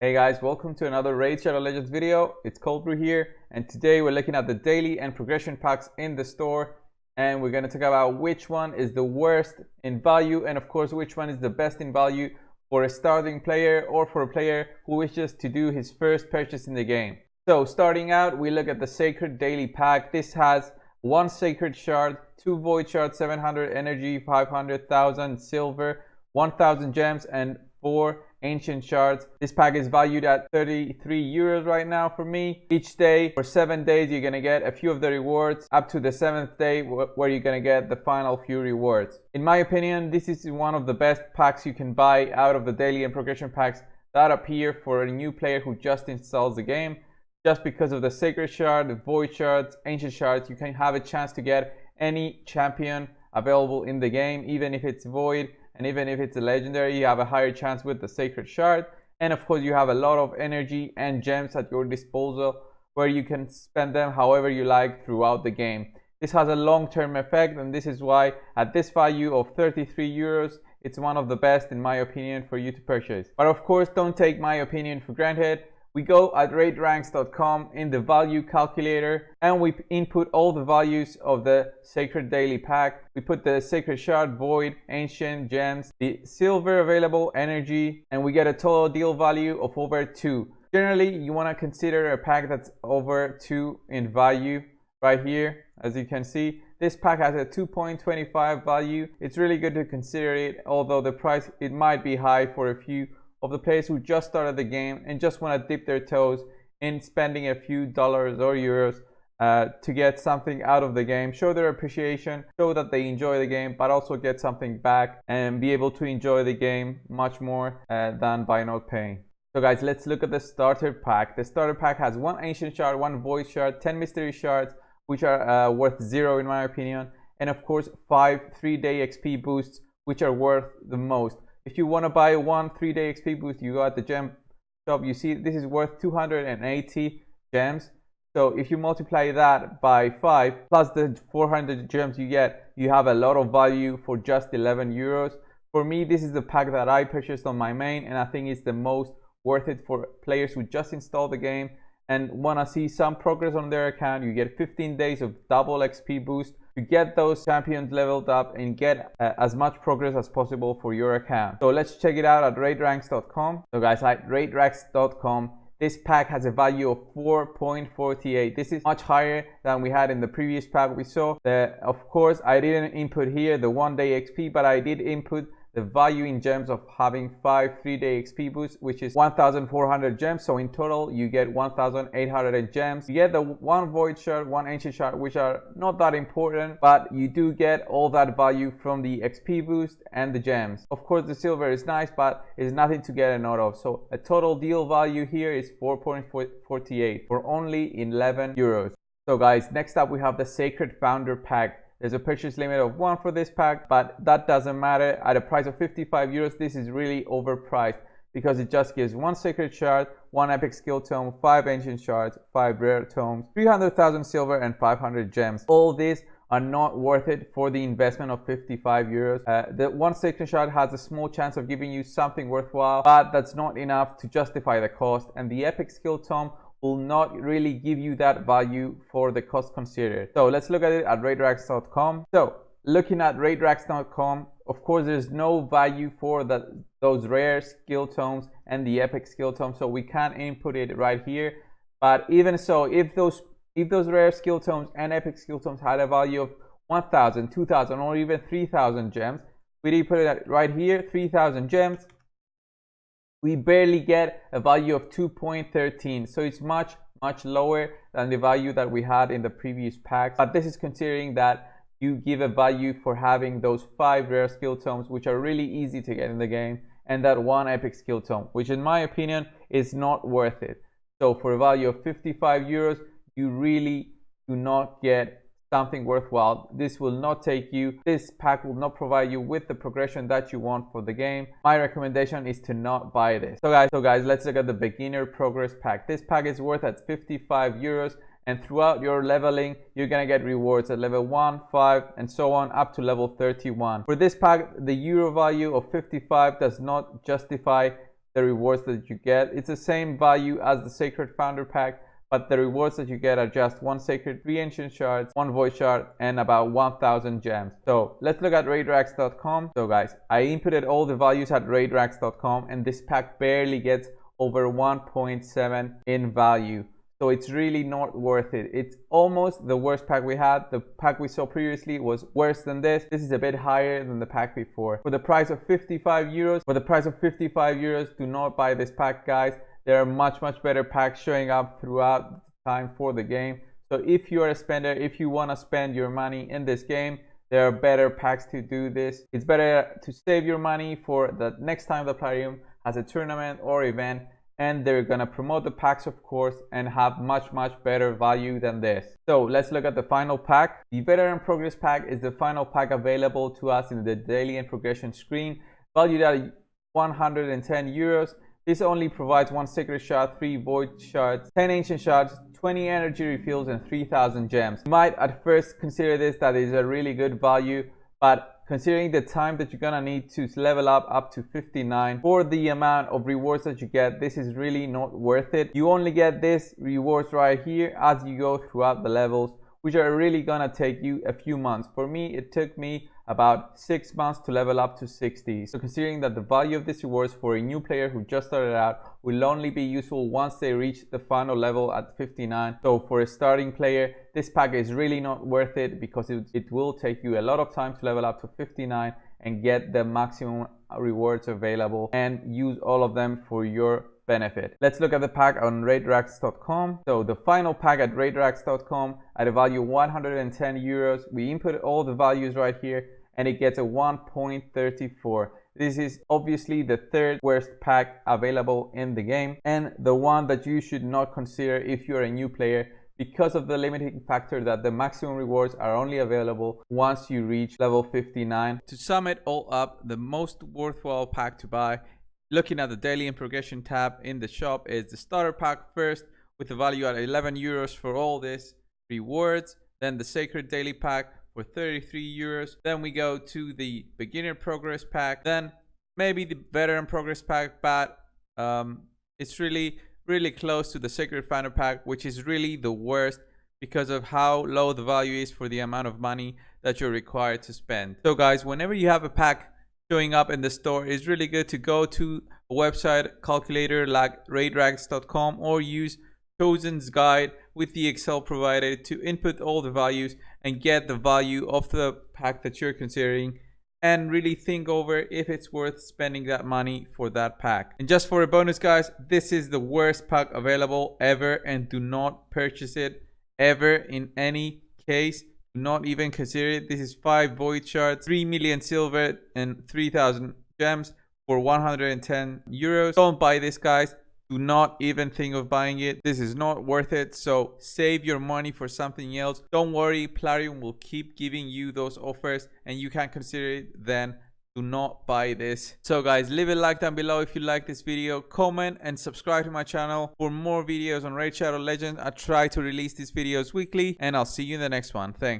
Hey guys, welcome to another Raid Shadow Legends video. It's Brew here, and today we're looking at the daily and progression packs in the store, and we're going to talk about which one is the worst in value and of course which one is the best in value for a starting player or for a player who wishes to do his first purchase in the game. So starting out, we look at the Sacred Daily Pack. This has 1 Sacred Shard, 2 Void Shards, 700 Energy, 500,000 Silver, 1,000 Gems, and 4 Ancient Shards. This pack is valued at 33 euros right now for me. Each day for 7 days you're gonna get a few of the rewards up to the 7th day where you're gonna get the final few rewards. In my opinion, this is one of the best packs you can buy out of the daily and progression packs that appear for a new player who just installs the game. Just because of the Sacred Shard, the Void Shards, Ancient Shards, you can have a chance to get any champion available in the game, even if it's Void. And even if it's a legendary, you have a higher chance with the Sacred Shard. And of course, you have a lot of energy and gems at your disposal where you can spend them however you like throughout the game. This has a long-term effect, and this is why at this value of 33 euros, it's one of the best in my opinion for you to purchase. But of course, don't take my opinion for granted. We go at rateranks.com in the value calculator and we input all the values of the Sacred Daily Pack. We put the Sacred Shard, Void, Ancient, Gems, the Silver available, Energy, and we get a total deal value of over 2. Generally, you want to consider a pack that's over 2 in value. Right here, as you can see, this pack has a 2.25 value. It's really good to consider it, although the price, it might be high for a few of the players who just started the game and just want to dip their toes in spending a few dollars or euros to get something out of the game, show their appreciation, show that they enjoy the game, but also get something back and be able to enjoy the game much more than by not paying. So guys, let's look at the starter pack. The starter pack has 1 Ancient Shard, 1 Void Shard, 10 Mystery Shards, which are worth 0 in my opinion, and of course 5 3-day XP boosts, which are worth the most. If you want to buy 1 3-day XP boost, you go at the gem shop. You see this is worth 280 gems. So if you multiply that by 5 plus the 400 gems you get, you have a lot of value for just 11 euros. For me, this is the pack that I purchased on my main, and I think it's the most worth it for players who just install the game and want to see some progress on their account. You get 15 days of double XP boost to get those champions leveled up and get as much progress as possible for your account. So let's check it out at rateranks.com. So guys, at rateranks.com, this pack has a value of 4.48. This is much higher than we had in the previous pack we saw. Of course, I didn't input here the 1-day XP, but I did input the value in gems of having 5 3-day XP boosts, which is 1,400 gems. So in total, you get 1,800 gems. You get the 1 Void Shard, 1 Ancient Shard, which are not that important, but you do get all that value from the XP boost and the gems. Of course, the silver is nice, but it's nothing to get a note of. So a total deal value here is 4.48 for only 11 euros. So guys, next up we have the Sacred Founder Pack. There's a purchase limit of 1 for this pack, but that doesn't matter. At a price of 55 euros, this is really overpriced because it just gives 1 Sacred Shard, 1 Epic Skill Tome, 5 Ancient Shards, 5 Rare Tomes, 300,000 Silver, and 500 Gems. All these are not worth it for the investment of 55 euros. The 1 Sacred Shard has a small chance of giving you something worthwhile, but that's not enough to justify the cost. And the Epic Skill Tome will not really give you that value for the cost considered. So let's look at it at rateranks.com. So looking at rateranks.com, of course there's no value for those rare skill tomes and the epic skill tome, so we can't input it right here. But even so, if those rare skill tomes and epic skill tomes had a value of 1,000, 2,000, or even 3,000 gems, we put it right here, 3,000 gems. We barely get a value of 2.13, so it's much lower than the value that we had in the previous packs. But this is considering that you give a value for having those 5 rare skill tomes, which are really easy to get in the game, and that 1 epic skill tome, which in my opinion is not worth it. So for a value of 55 euros, you really do not get something worthwhile. This will not take you, this pack will not provide you with the progression that you want for the game. My recommendation is to not buy this. So guys, let's look at the beginner progress pack. This pack is worth at 55 euros, and throughout your leveling you're gonna get rewards at level 1, 5, and so on up to level 31. For this pack, the euro value of 55 does not justify the rewards that you get. It's the same value as the Sacred Founder Pack, but the rewards that you get are just 1 Sacred, 3 Ancient Shards, 1 Void Shard, and about 1000 gems. So let's look at raidrax.com. So guys, I inputted all the values at raidrax.com, and this pack barely gets over 1.7 in value. So it's really not worth it. It's almost the worst pack we had. The pack we saw previously was worse than this. This is a bit higher than the pack before. For the price of 55 euros, do not buy this pack, guys. There are much better packs showing up throughout the time for the game. So if you're a spender, if you want to spend your money in this game, there are better packs to do this. It's better to save your money for the next time the Plarium has a tournament or event, and they're gonna promote the packs, of course, and have much better value than this. So let's look at the final pack. The Veteran Progress Pack is the final pack available to us in the daily and progression screen, valued at 110 euros. This only provides 1 Sacred Shard, 3 Void Shards, 10 Ancient Shards, 20 energy refills, and 3000 gems. You might at first consider this that is a really good value, but considering the time that you're gonna need to level up to 59 for the amount of rewards that you get, this is really not worth it. You only get this rewards right here as you go throughout the levels, which are really gonna take you a few months. For me, it took me about 6 months to level up to 60. So considering that the value of these rewards for a new player who just started out will only be useful once they reach the final level at 59. So for a starting player, this pack is really not worth it because it will take you a lot of time to level up to 59 and get the maximum rewards available and use all of them for your benefit. Let's look at the pack on raidrax.com. So the final pack at raidrax.com at a value 110 euros. We input all the values right here and it gets a 1.34. This is obviously the third worst pack available in the game and the one that you should not consider if you're a new player, because of the limiting factor that the maximum rewards are only available once you reach level 59. To sum it all up, the most worthwhile pack to buy, looking at the daily and progression tab in the shop, is the starter pack first with the value at 11 euros for all this rewards, then the Sacred Daily Pack for 33 euros, then we go to the Beginner Progress Pack, then maybe the Veteran Progress Pack, but it's really close to the Sacred Founder Pack, which is really the worst because of how low the value is for the amount of money that you're required to spend. So guys, whenever you have a pack showing up in the store, it's really good to go to a website calculator like raidrax.com or use Chosen's guide with the Excel provided to input all the values and get the value of the pack that you're considering, and really think over if it's worth spending that money for that pack. And just for a bonus, guys, this is the worst pack available ever, and do not purchase it ever in any case. Do not even consider it. This is 5 Void Shards, 3 million silver, and 3000 gems for 110 euros. Don't buy this, guys. Do not even think of buying it. This is not worth it. So save your money for something else. Don't worry, Plarium will keep giving you those offers and you can consider it then. Do not buy this. So guys, leave a like down below if you like this video, comment and subscribe to my channel for more videos on Raid Shadow Legends. I try to release these videos weekly, and I'll see you in the next one. Thanks.